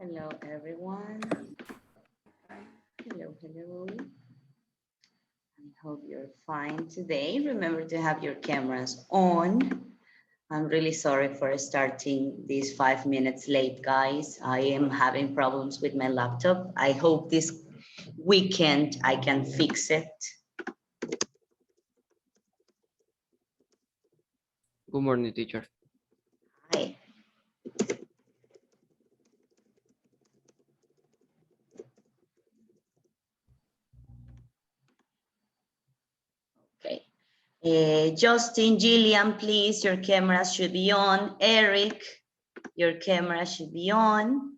Hello, everyone. Hello, hello. I hope you're fine today. Remember to have your cameras on. I'm really sorry for starting these 5 minutes late, guys. I am having problems with my laptop. I hope this weekend I can fix it. Good morning, teacher. Hi. Okay. Justin, Gillian, please, your cameras should be on. Eric, your camera should be on.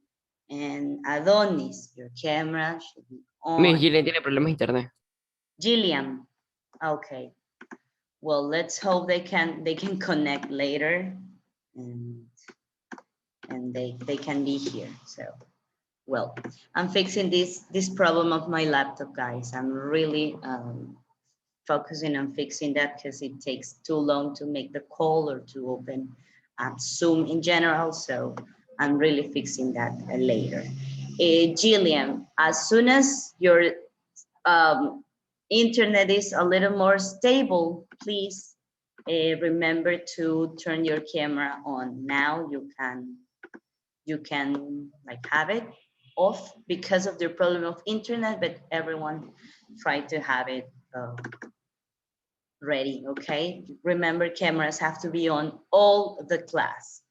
And Adonis, your camera should be Miss on. Gillian tiene problemas de internet. Gillian, okay. Well, let's hope they can connect later and they can be here. So, well, I'm fixing this problem of my laptop, guys. I'm really focusing on fixing that because it takes too long to make the call or to open Zoom in general. So I'm really fixing that later. Gillian, as soon as your internet is a little more stable, please remember to turn your camera on. Now you can like have it off because of the problem of internet, but everyone try to have it ready, okay? Remember, cameras have to be on all the class.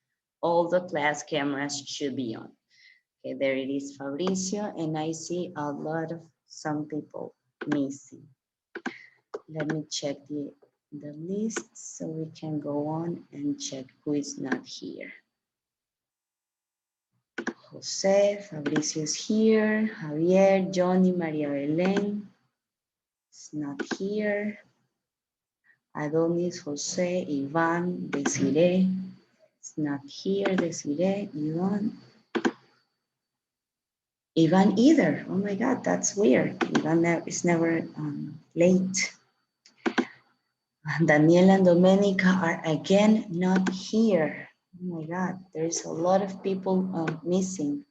All the class cameras should be on. Okay, there it is, Fabricio, and I see a lot of some people missing. Let me check the list so we can go on and check who is not here. Jose, Fabricio is here, Javier, Johnny, Maria Belén is not here. Adonis, Jose, Ivan, Desiree, it's not here, Desiree, Ivan. Ivan either, oh my God, that's weird. Ivan is never late. Daniela and Domenica are again not here. Oh my God, there's a lot of people missing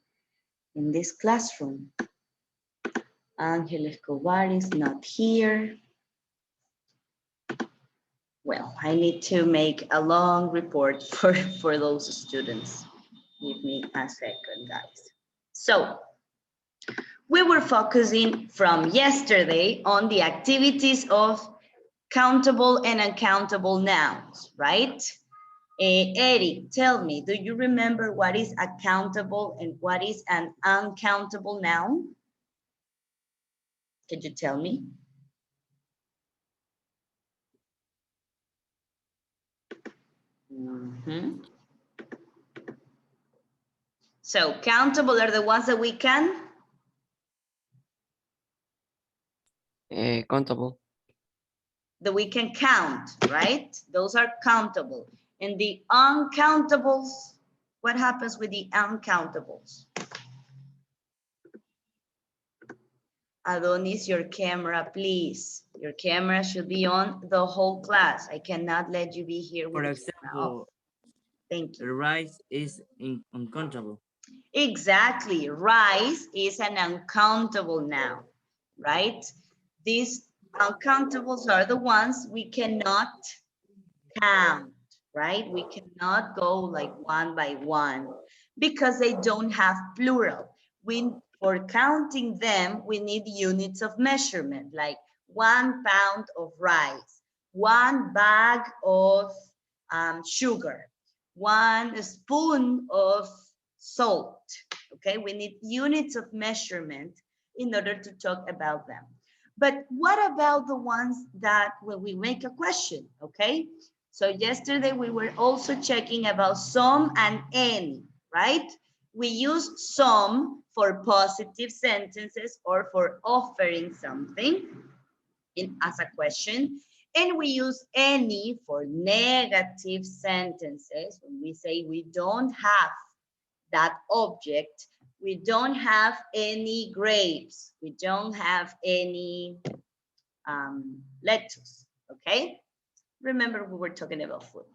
in this classroom. Angel Escobar is not here. Well, I need to make a long report for those students. Give me a second, guys. So we were focusing from yesterday on the activities of countable and uncountable nouns, right? Eric, tell me, do you remember what is a countable and what is an uncountable noun? Could you tell me? Mm-hmm. So countable are the ones that we can? Countable. That we can count, right? Those are countable. And the uncountables, what happens with the uncountables? Adonis, your camera, please. Your camera should be on the whole class. I cannot let you be here with For the camera off. example, Thank you. rice is uncountable. Exactly. Rice is an uncountable noun, right? These uncountables are the ones we cannot count, right? We cannot go like one by one because they don't have plural. For counting them, we need units of measurement, like 1 pound of rice, 1 bag of sugar, 1 spoon of salt, okay? We need units of measurement in order to talk about them. But what about the ones that when we make a question, okay? So yesterday we were also checking about some and any, right? We use some for positive sentences or for offering something as a question. And we use any for negative sentences. When we say we don't have that object, we don't have any grapes, we don't have any lettuce, okay? Remember we were talking about food.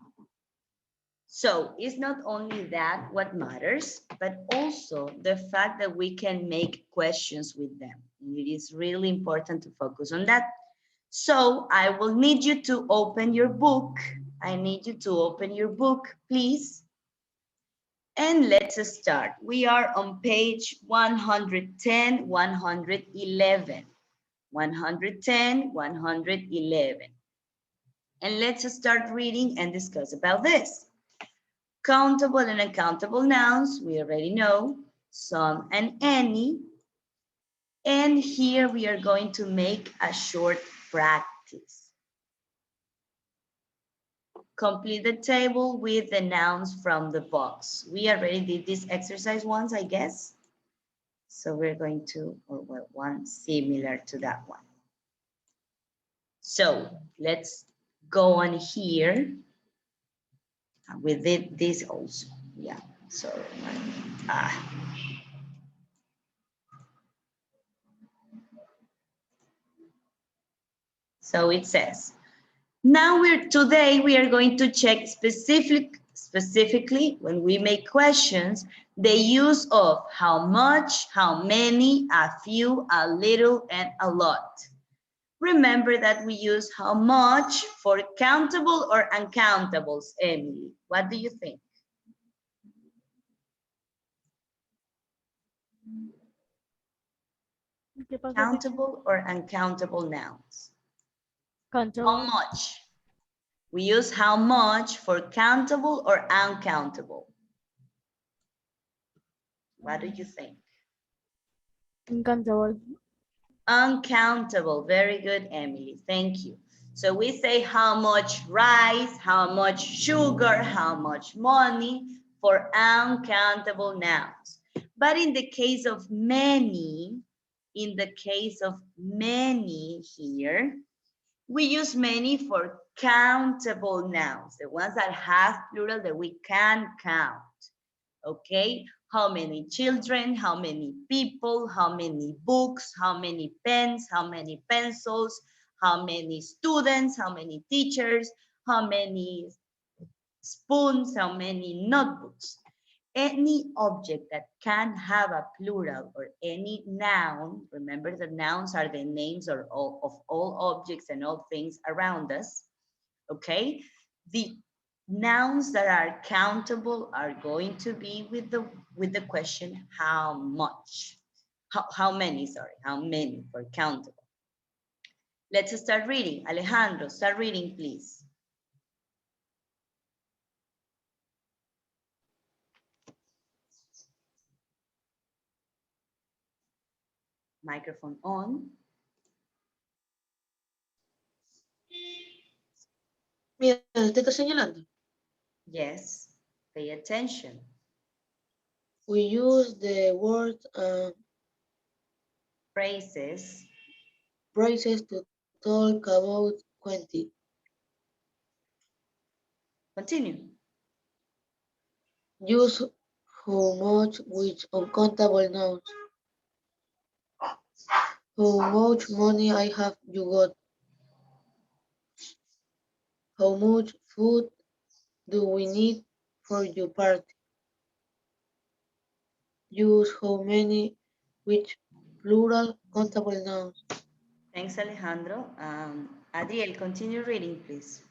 So it's not only that what matters, but also the fact that we can make questions with them. And it is really important to focus on that. So I will need you to open your book. I need you to open your book, please. And let's start. We are on page 110, 111. 110, 111. And let's start reading and discuss about this. Countable and uncountable nouns, we already know, some and any. And here we are going to make a short practice. Complete the table with the nouns from the box. We already did this exercise once, I guess. So we're going to, or well, one similar to that one. So let's go on here. We did this also. Yeah, so so it says, now today we are going to check specifically when we make questions, the use of how much, how many, a few, a little, and a lot. Remember that we use how much for countable or uncountables, Emily. What do you think? Countable or uncountable nouns? Countable. How much? We use how much for countable or uncountable? What do you think? Uncountable. Uncountable. Very good, Emily. Thank you. So we say how much rice, how much sugar, how much money for uncountable nouns. But in the case of many, here, we use many for countable nouns, the ones that have plural that we can count. Okay, how many children, how many people, how many books, how many pens, how many pencils, how many students, how many teachers, how many spoons, how many notebooks. Any object that can have a plural or any noun, remember that nouns are the names of all objects and all things around us, okay? The nouns that are countable are going to be with the question how much, how many for countable. Let's start reading. Alejandro, start reading, please. Microphone on. Mira, ¿te está señalando? Yes, pay attention. We use the word Phrases. phrases to talk about quantity. Continue. Use how much with uncountable nouns. How much money I have you got? How much food do we need for your party? Use how many with plural countable nouns. Thanks, Alejandro. Adriel, continue reading, please.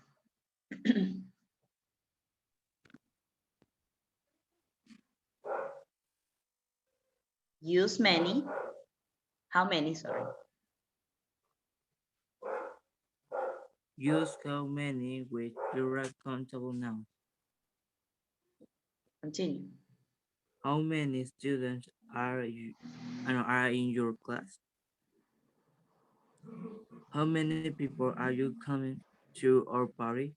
Use many. How many, sorry? Use how many with plural countable nouns. Continue. How many students are in your class? How many people are you coming to our party?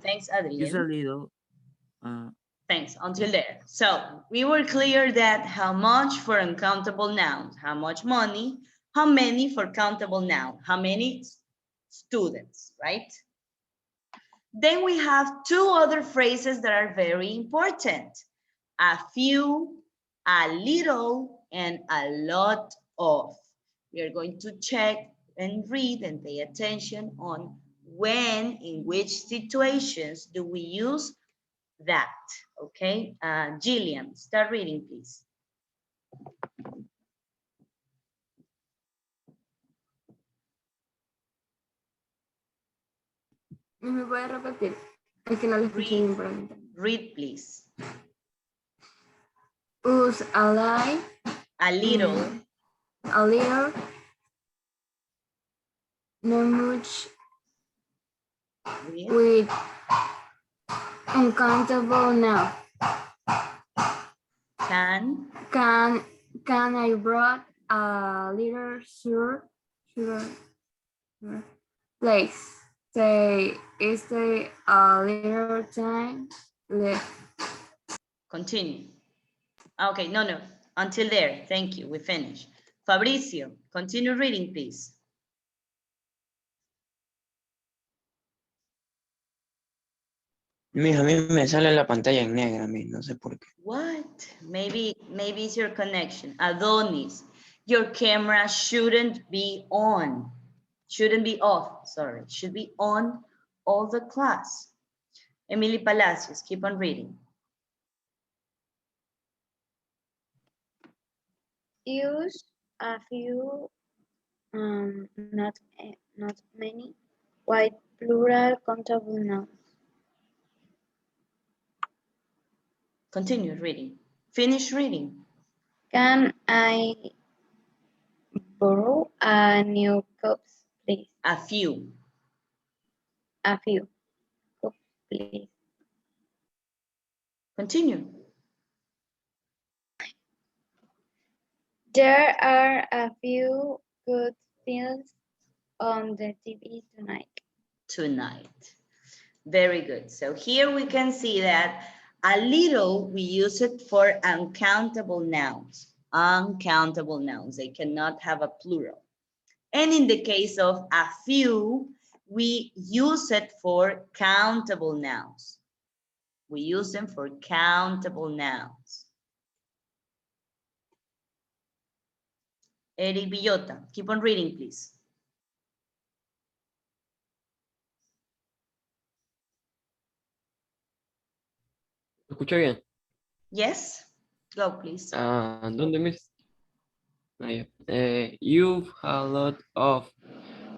Thanks, Use a Adriel. little. Thanks, until there. So we were clear that how much for uncountable nouns, how much money, how many for countable noun, how many students, right? Then we have two other phrases that are very important. A few, a little, and a lot of. We are going to check and read and pay attention on when, in which situations do we use that? Okay, Gillian, start reading, please. ¿Me puede repetir? Es que no lo escuché bien por la ventana. Read, please. Use a lie, A little, a little, not much, with, with uncountable now. can, Can I brought a little sure place? Say, is there a little time left? continue. Okay, no, until there, thank you, we finished. Fabricio, continue reading, please. A mí me sale la pantalla en negra, no sé por qué. What? Maybe it's your connection. Adonis, your camera shouldn't be on. Shouldn't be off, sorry. Should be on all the class. Emily Palacios, keep on reading. Use a few, not many, white plural countable nouns. Continue reading. Finish reading. Can I borrow a new cups, please? A few. A few cups, please. Continue. There are a few good films on the TV tonight. Tonight. Very good. So here we can see that a little, we use it for uncountable nouns. Uncountable nouns. They cannot have a plural. And in the case of a few, we use it for countable nouns. We use them for countable nouns. Eric Villota, keep on reading, please. ¿Me escucha bien? Yes, go please. ¿Dónde me? Ah, ya. You have a lot of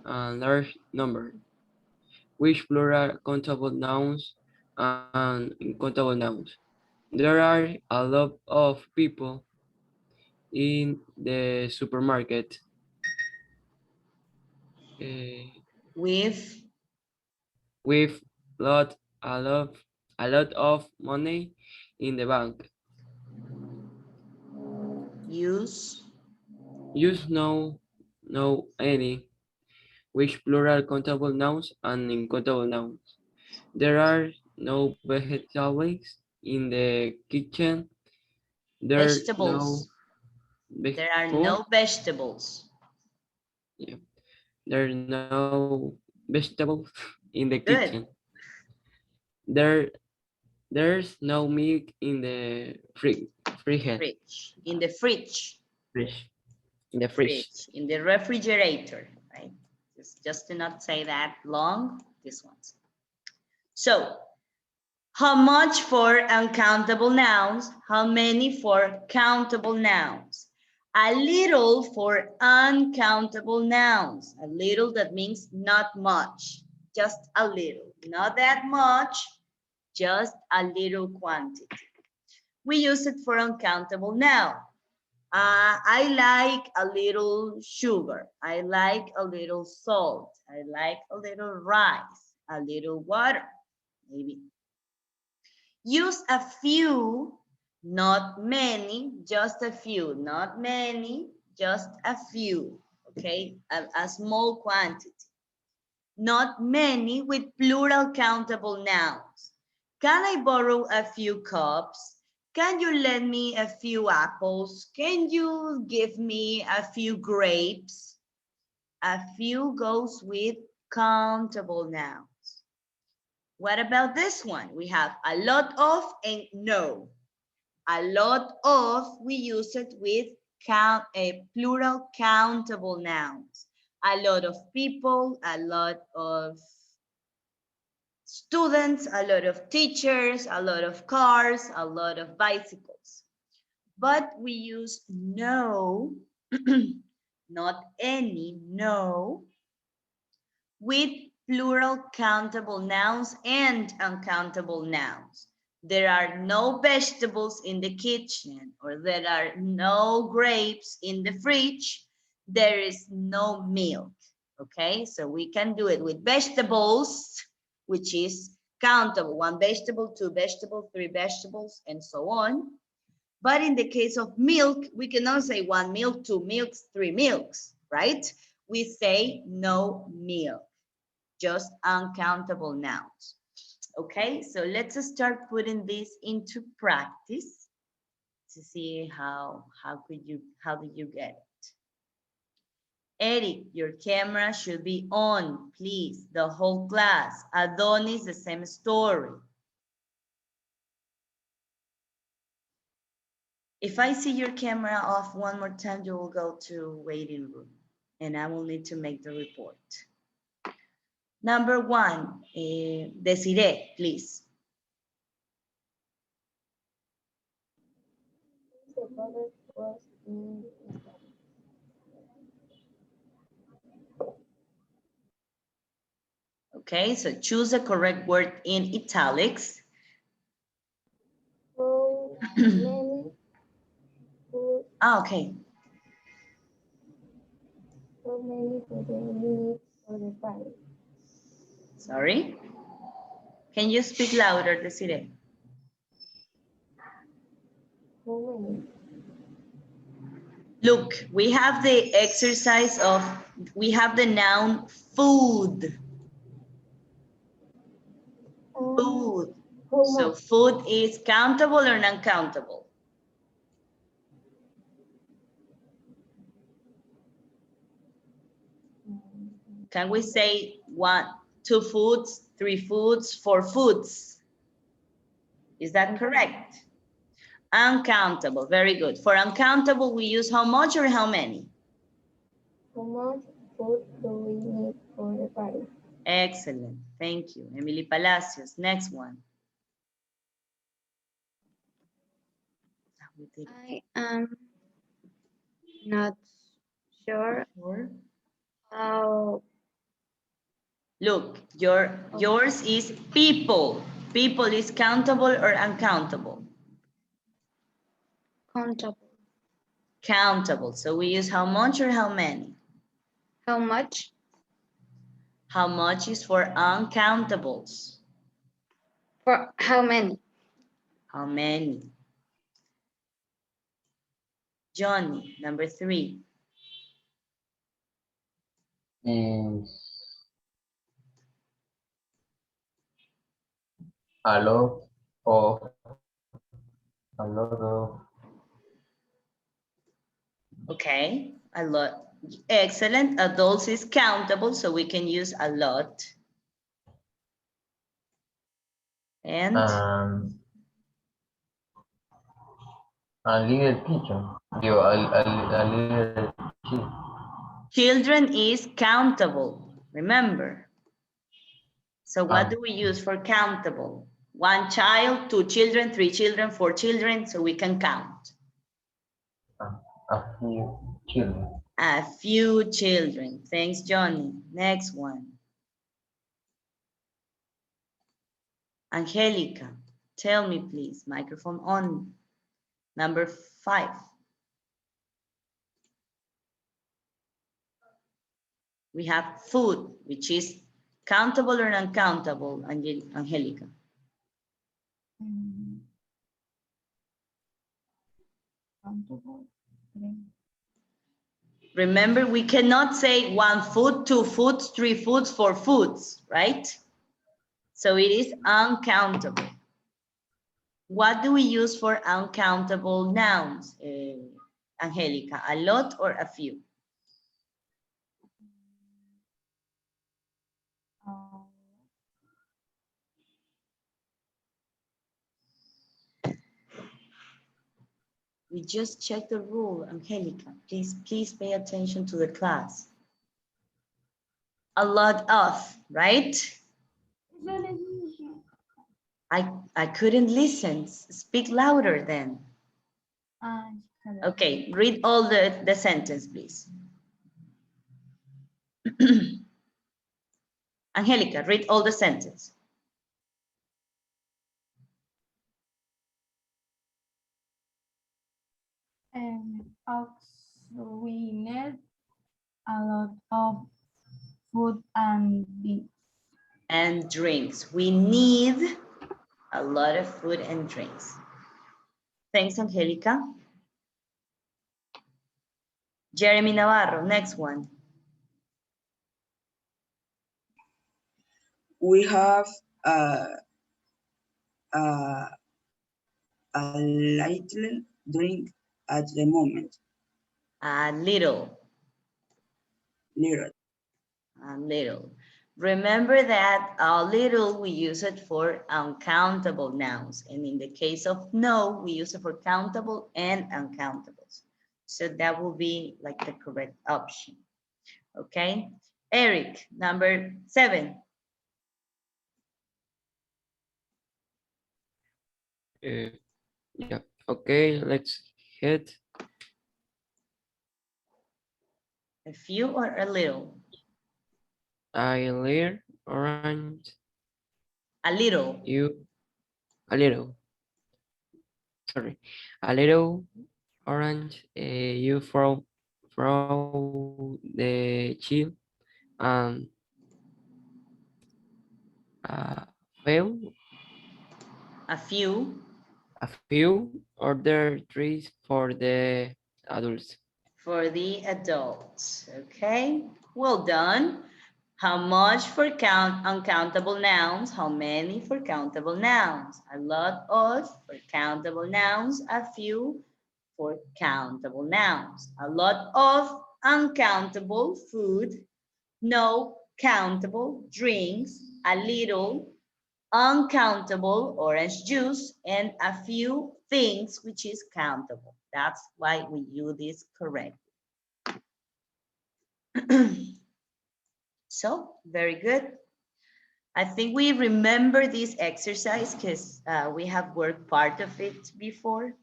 large number, which plural countable nouns and uncountable nouns. There are a lot of people in the supermarket. With With a lot of money in the bank. use Use no any, which plural countable nouns and uncountable nouns. There are no vegetables in the kitchen. vegetables. There are no vegetables. Yeah. There are no vegetables in the Good. kitchen. There's no milk in the fridge. In the fridge. In the fridge. In the refrigerator, right? Just to not say that long, this one's. So, how much for uncountable nouns? How many for countable nouns? A little for uncountable nouns. A little, that means not much, just a little. Not that much, just a little quantity. We use it for uncountable noun. I like a little sugar. I like a little salt. I like a little rice, a little water, maybe. Use a few, not many, just a few, not many, just a few, okay? A small quantity. Not many with plural countable nouns. Can I borrow a few cups? Can you lend me a few apples? Can you give me a few grapes? A few goes with countable nouns. What about this one? We have a lot of and no. A lot of, we use it with plural countable nouns. A lot of people, a lot of students, a lot of teachers, a lot of cars, a lot of bicycles. But we use no, not any, no, with plural countable nouns and uncountable nouns. There are no vegetables in the kitchen, or there are no grapes in the fridge. There is no milk, okay? So we can do it with vegetables, which is countable. 1 vegetable, 2 vegetables, 3 vegetables, and so on. But in the case of milk, we cannot say 1 milk, 2 milks, 3 milks, right? We say no milk, just uncountable nouns. Okay, so let's start putting this into practice to see how did you get it? Eric, your camera should be on, please. The whole class. Adonis, the same story. If I see your camera off one more time, you will go to waiting room and I will need to make the report. Number 1, Desiree, please. The brother was in Okay, so choose the correct word in italics. so many food, Okay. so many food we need for the party. Sorry. Can you speak louder, Desiree? So many. Look, we have the exercise of, we have the noun food. Food. How So much? food is countable or non-countable? Can we say 1, 2 foods, 3 foods, 4 foods? Is that correct? Uncountable, very good. For uncountable, we use how much or how many? How much food do we need for the party? Excellent, thank you. Emily Palacios, next one. I am not sure how. Look, yours is people. People is countable or uncountable? Countable. Countable, so we use how much or how many? How much? How much is for uncountables? For how many? How many? Johnny, number 3. Is a lot of Okay, a lot. Excellent. Adults is countable, so we can use a lot. And a little teacher. A little kid. children is countable, remember. So what do we use for countable? 1 child, 2 children, 3 children, 4 children, so we can count. A few children. A few children. Thanks, Johnny. Next one. Angelica, tell me please, microphone on. Number 5. We have food, which is countable or uncountable, Angelica? Countable. Remember, we cannot say 1 food, 2 foods, 3 foods, 4 foods, right? So it is uncountable. What do we use for uncountable nouns, Angelica? A lot or a few? We just checked the rule, Angelica. Please pay attention to the class. A lot of, right? I couldn't listen. Speak louder then. Okay, read all the sentence, please. Angelica, read all the sentence. We need a lot of food and drinks. And drinks. We need a lot of food and drinks. Thanks, Angelica. Jeremy Navarro, next one. We have a little drink at the moment. A little. Little. A little. Remember that a little, we use it for uncountable nouns. And in the case of no, we use it for countable and uncountables. So that will be like the correct option. Okay. Eric, number 7. Yeah. Okay, let's hit. A few or a little? A little orange. A little. A little. Sorry. A little orange. You throw the chill and well, A few. a few order trees for the adults. For the adults. Okay. Well done. How much for uncountable nouns? How many for countable nouns? A lot of for countable nouns, a few for countable nouns. A lot of uncountable food, no countable drinks, a little uncountable orange juice, and a few things which is countable. That's why we use this correctly. So, very good. I think we remember this exercise because we have worked part of it before.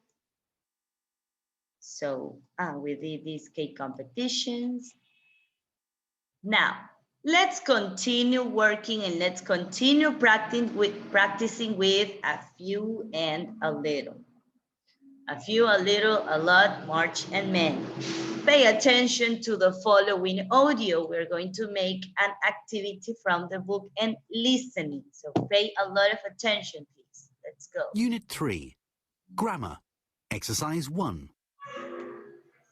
So, we did these cake competitions. Now, let's continue working and let's continue practicing with a few and a little. A few, a little, a lot, much, and many. Pay attention to the following audio. We're going to make an activity from the book and listening. So pay a lot of attention, please. Let's go. Unit 3, Grammar, Exercise 1.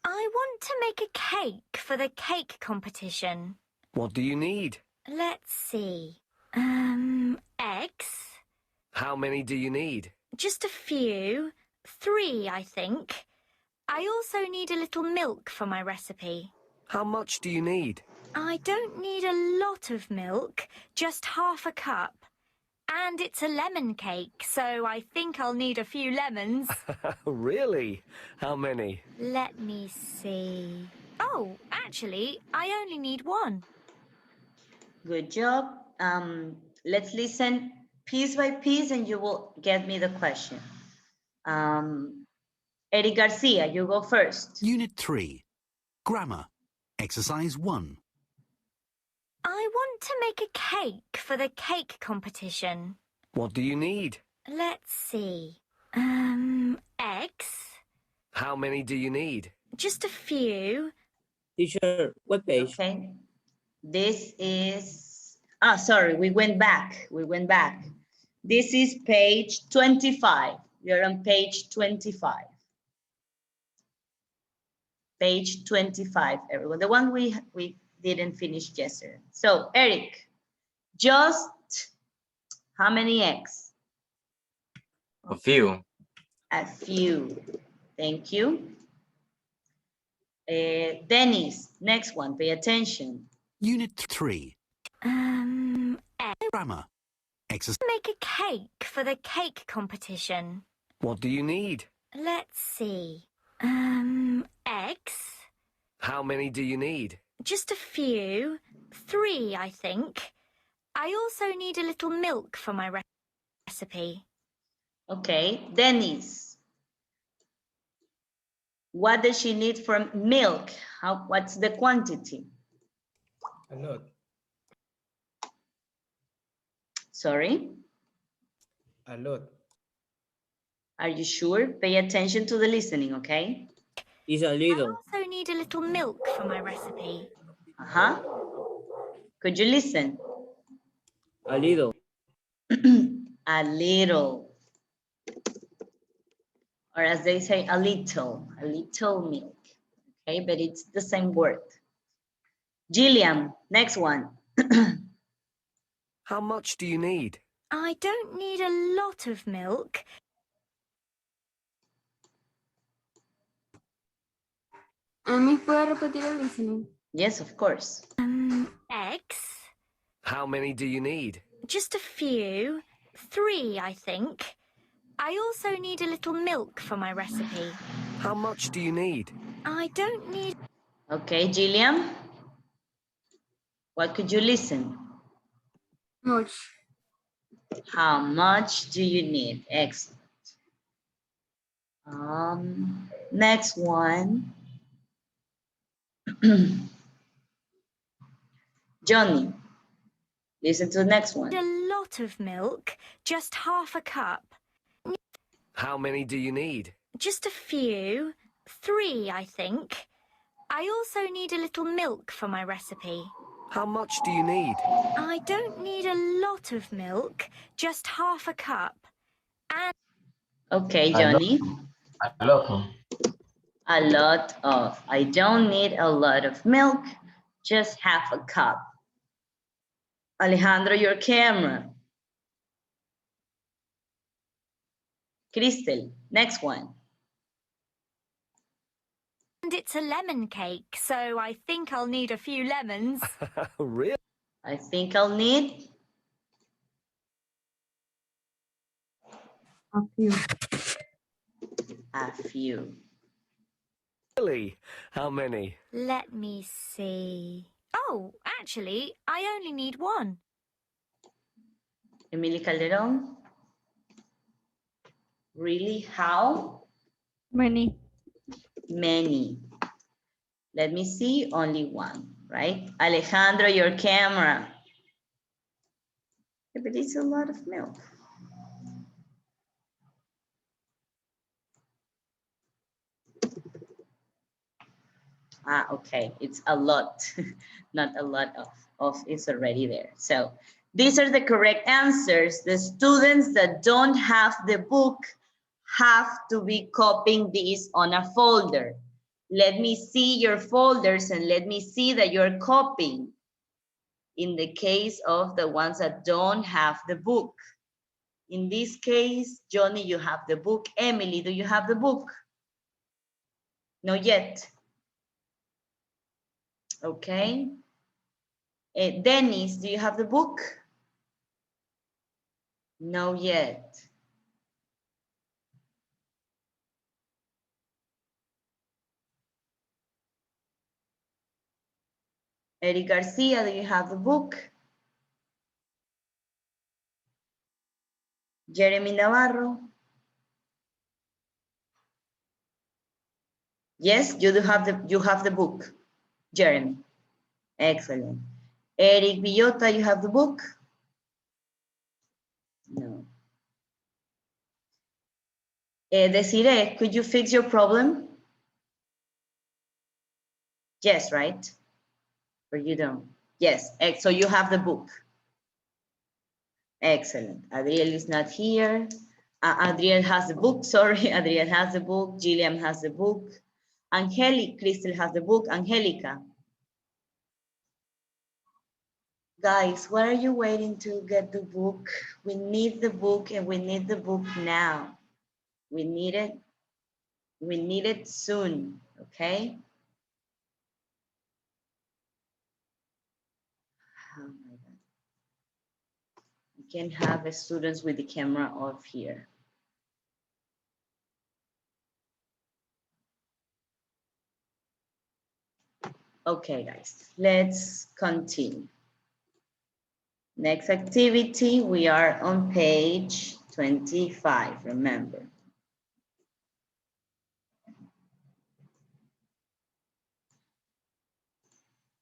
I want to make a cake for the cake competition. What do you need? Let's see. Eggs. How many do you need? Just a few. 3, I think. I also need a little milk for my recipe. How much do you need? I don't need a lot of milk, just half a cup. And it's a lemon cake, so I think I'll need a few lemons. Really? How many? Let me see. Oh, actually, I only need 1. Good job. Let's listen piece by piece and you will get me the question. Eric Garcia, you go first. Unit 3, Grammar, Exercise 1. I want to make a cake for the cake competition. What do you need? Let's see. Eggs. How many do you need? Just a few. Teacher, what page? Okay. This is, sorry, we went back. This is page 25. We're on page 25. Page 25, everyone. The one we didn't finish yesterday. So, Eric, just how many eggs? A few. A few. Thank you. Dennis, next one, pay attention. Unit 3. Eggs. Grammar. Exercise. Make a cake for the cake competition. What do you need? Let's see. Eggs. How many do you need? Just a few. 3, I think. I also need a little milk for my recipe. recipe. Okay, Dennis. What does she need from milk? What's the quantity? A lot. Sorry? A lot. Are you sure? Pay attention to the listening, okay? It's a I little. also need a little milk for my recipe. Uh-huh. Could you listen? A little. A little. Or as they say, a little milk. Okay, but it's the same word. Gillian, next one. How much do you need? I don't need a lot of milk. ¿Me puede repetir el listening? Yes, of course. Eggs? How many do you need? Just a few. 3, I think. I also need a little milk for my recipe. How much do you need? I don't need... Okay, Gillian. What could you listen? Much. How much do you need? Excellent. Next one. Johnny, listen to the next one. A lot of milk. Just half a cup. How many do you need? Just a few. 3, I think. I also need a little milk for my recipe. How much do you need? I don't need a lot of milk, just half a cup. And Okay, Johnny. A lot. A lot of. I don't need a lot of milk, just half a cup. Alejandro, your camera. Crystal, next one. it's a lemon cake, so I think I'll need a few lemons. Really? I think I'll need A few. a few. Really? How many? Let me see. Oh, actually, I only need 1. Emily Calderon. Really? How? Many. Many. Let me see, only 1, right? Alejandro, your camera. Yeah, but it's a lot of milk. Okay, it's a lot, not a lot of it's already there. So these are the correct answers. The students that don't have the book have to be copying these on a folder. Let me see your folders and let me see that you're copying. In the case of the ones that don't have the book. In this case, Johnny, you have the book. Emily, do you have the book? Not yet. Okay. Dennis, do you have the book? No yet. Eric Garcia, do you have the book? Jeremy Navarro? Yes, you have the book, Jeremy. Excellent. Eric Villota, you have the book? No. Desiree, could you fix your problem? Yes, right? Or you don't? Yes, so you have the book. Excellent. Adriel is not here. Adriel has the book, sorry. Adriel has the book. Gillian has the book. Angelica, Crystal has the book. Angelica. Guys, why are you waiting to get the book? We need the book and we need the book now. We need it. We need it soon, okay? Oh my God. You can have the students with the camera off here. Okay, guys, let's continue. Next activity, we are on page 25, remember.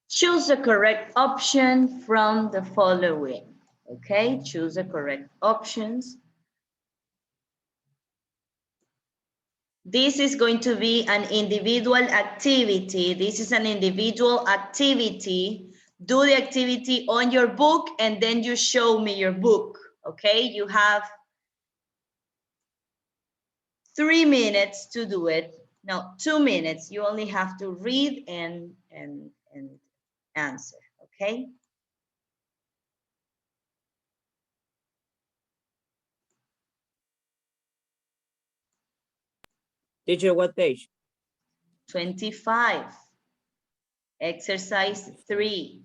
Choose the correct option from the following. Okay, choose the correct options. This is going to be an individual activity. This is an individual activity. Do the activity on your book and then you show me your book. Okay, you have 3 minutes to do it. No, 2 minutes. You only have to read and answer. Okay. Teacher, what page? 25. Exercise 3.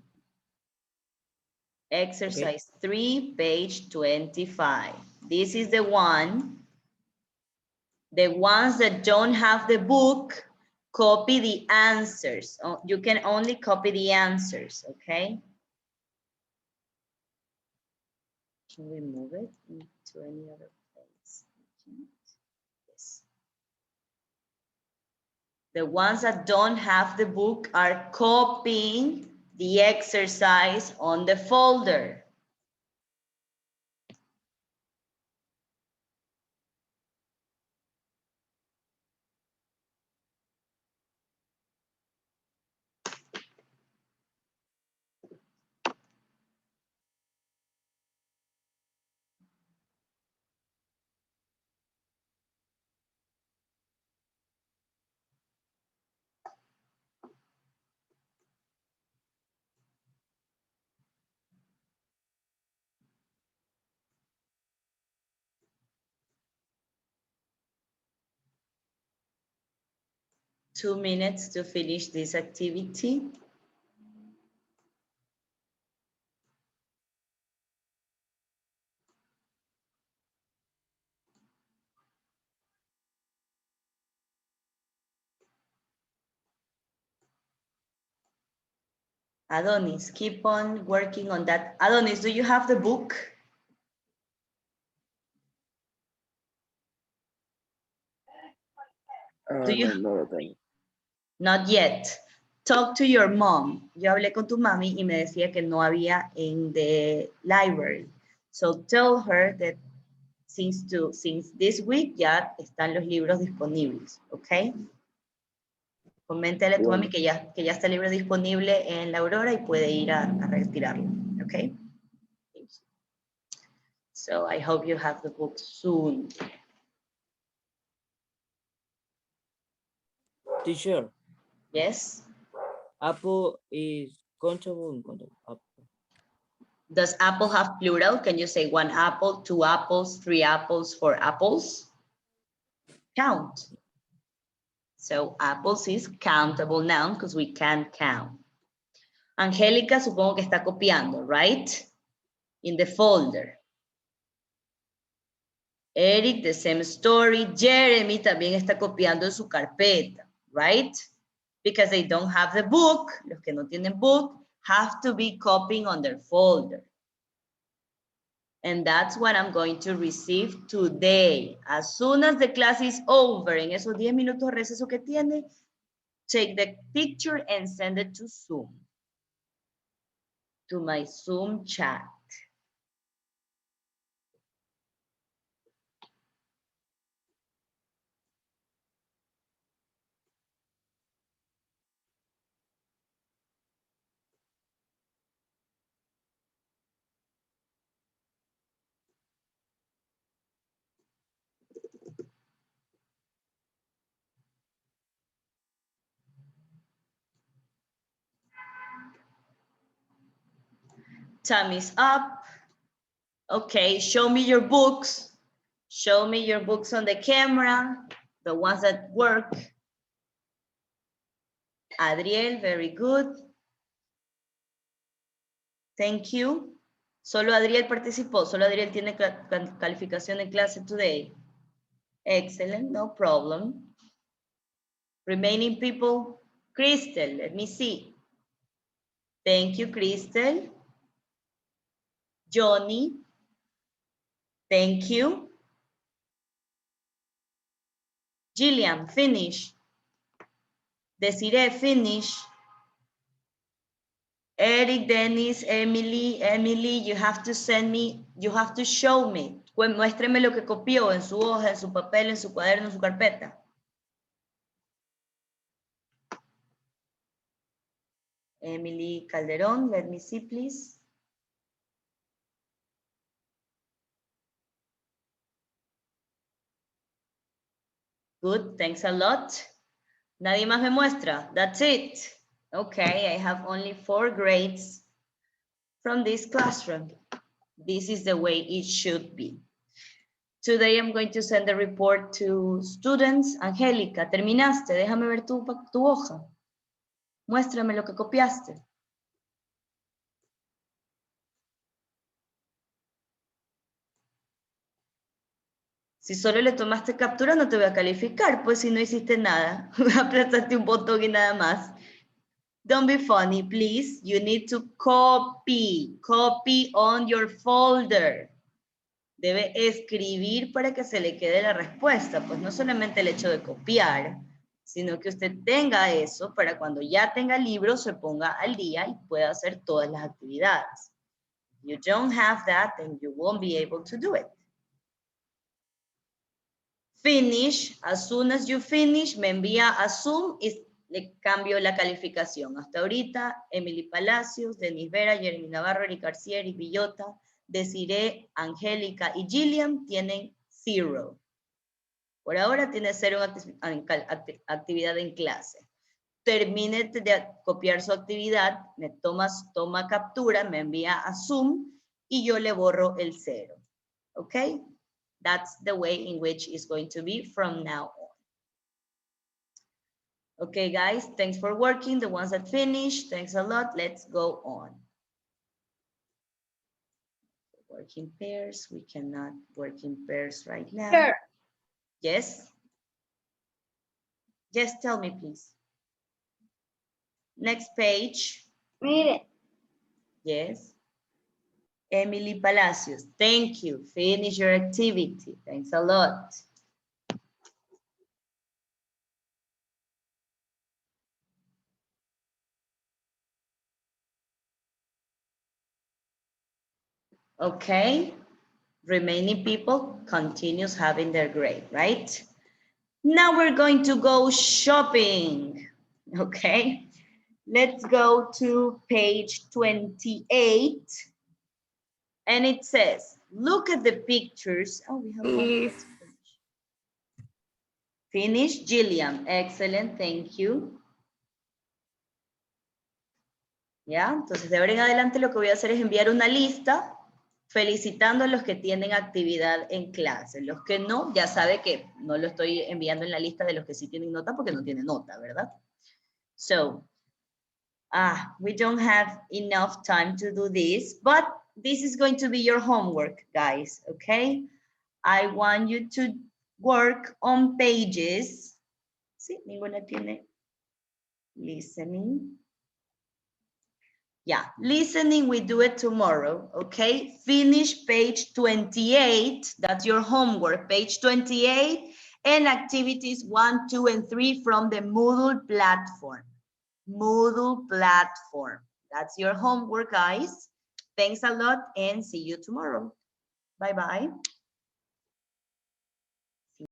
Exercise 3, page 25. This is the one. The ones that don't have the book, copy the answers. Oh, you can only copy the answers, okay? Can we move it into any other place? Yes. The ones that don't have the book are copying the exercise on the folder. Two minutes to finish this activity. Adonis, keep on working on that. Adonis, do you have the book? Do you? No, no. Not yet. Talk to your mom. Yo hablé con tu mami y me decía que no había in the library. So tell her that since this week ya están los libros disponibles, ¿ok? Coméntale a tu mami que ya está el libro disponible en la Aurora y puede ir a retirarlo, ¿ok? So I hope you have the book soon. Teacher. Yes? Apple is countable, uncountable. Apple. Does apple have plural? Can you say 1 apple, 2 apples, 3 apples, 4 apples? Count. So apples is countable noun because we can count. Angélica supongo que está copiando, right? In the folder. Eric, the same story. Jeremy también está copiando en su carpeta, right? Because they don't have the book. Los que no tienen book have to be copying on their folder. And that's what I'm going to receive today. As soon as the class is over, en esos 10 minutos de receso que tiene, take the picture and send it to Zoom. To my Zoom chat. Time is up. Okay, show me your books. Show me your books on the camera, the ones that work. Adriel, very good. Thank you. Solo Adriel participó. Solo Adriel tiene calificación en clase today. Excellent, no problem. Remaining people, Crystal, let me see. Thank you, Crystal. Johnny. Thank you. Gillian, finish. Desiree, finish. Eric, Dennis, Emily, you have to send me, you have to show me. Muéstreme lo que copió en su hoja, en su papel, en su cuaderno, en su carpeta. Emily Calderón, let me see, please. Good, thanks a lot. Nadie más me muestra. That's it. Okay, I have only 4 grades from this classroom. This is the way it should be. Today I'm going to send a report to students. Angélica, terminaste. Déjame ver tu hoja. Muéstrame lo que copiaste. Si solo le tomaste captura, no te voy a calificar, pues si no hiciste nada. Aplastaste un botón y nada más. Don't be funny, please. You need to copy. Copy on your folder. Debe escribir para que se le quede la respuesta. Pues no solamente el hecho de copiar, sino que usted tenga eso para cuando ya tenga el libro se ponga al día y pueda hacer todas las actividades. If you don't have that, then you won't be able to do it. Finish, as soon as you finish, me envía a Zoom y le cambio la calificación. Hasta ahorita, Emily Palacios, Denis Vera, Jeremy Navarro, Eric García, Eric Villota, Desiree, Angélica y Gillian tienen 0. Por ahora tiene 0 actividad en clase. Termine de copiar su actividad, toma captura, me envía a Zoom y yo le borro el 0. ¿Ok? That's the way in which it's going to be from now on. Okay, guys, thanks for working. The ones that finished, thanks a lot. Let's go on. Work in pairs. We cannot work in pairs right now. Sure. Yes? Yes, tell me, please. Next page. Mire, Yes. Emily Palacios, thank you. Finish your activity. Thanks a lot. Okay. Remaining people continues having their grade, right? Now we're going to go shopping. Okay. Let's go to page 28. And it says, look at the pictures. Oh, we have one. Finish, Gillian. Excellent, thank you. Ya, entonces de ahora en adelante lo que voy a hacer es enviar una lista felicitando a los que tienen actividad en clase. Los que no, ya sabe que no lo estoy enviando en la lista de los que sí tienen nota porque no tienen nota, ¿verdad? So, we don't have enough time to do this, but this is going to be your homework, guys, okay? I want you to work on pages. Sí, ninguna tiene listening. Yeah, listening, we do it tomorrow, okay? Finish page 28, that's your homework, page 28, and activities 1, 2, and 3 from the Moodle platform. Moodle platform. That's your homework, guys. Thanks a lot and see you tomorrow. Bye-bye.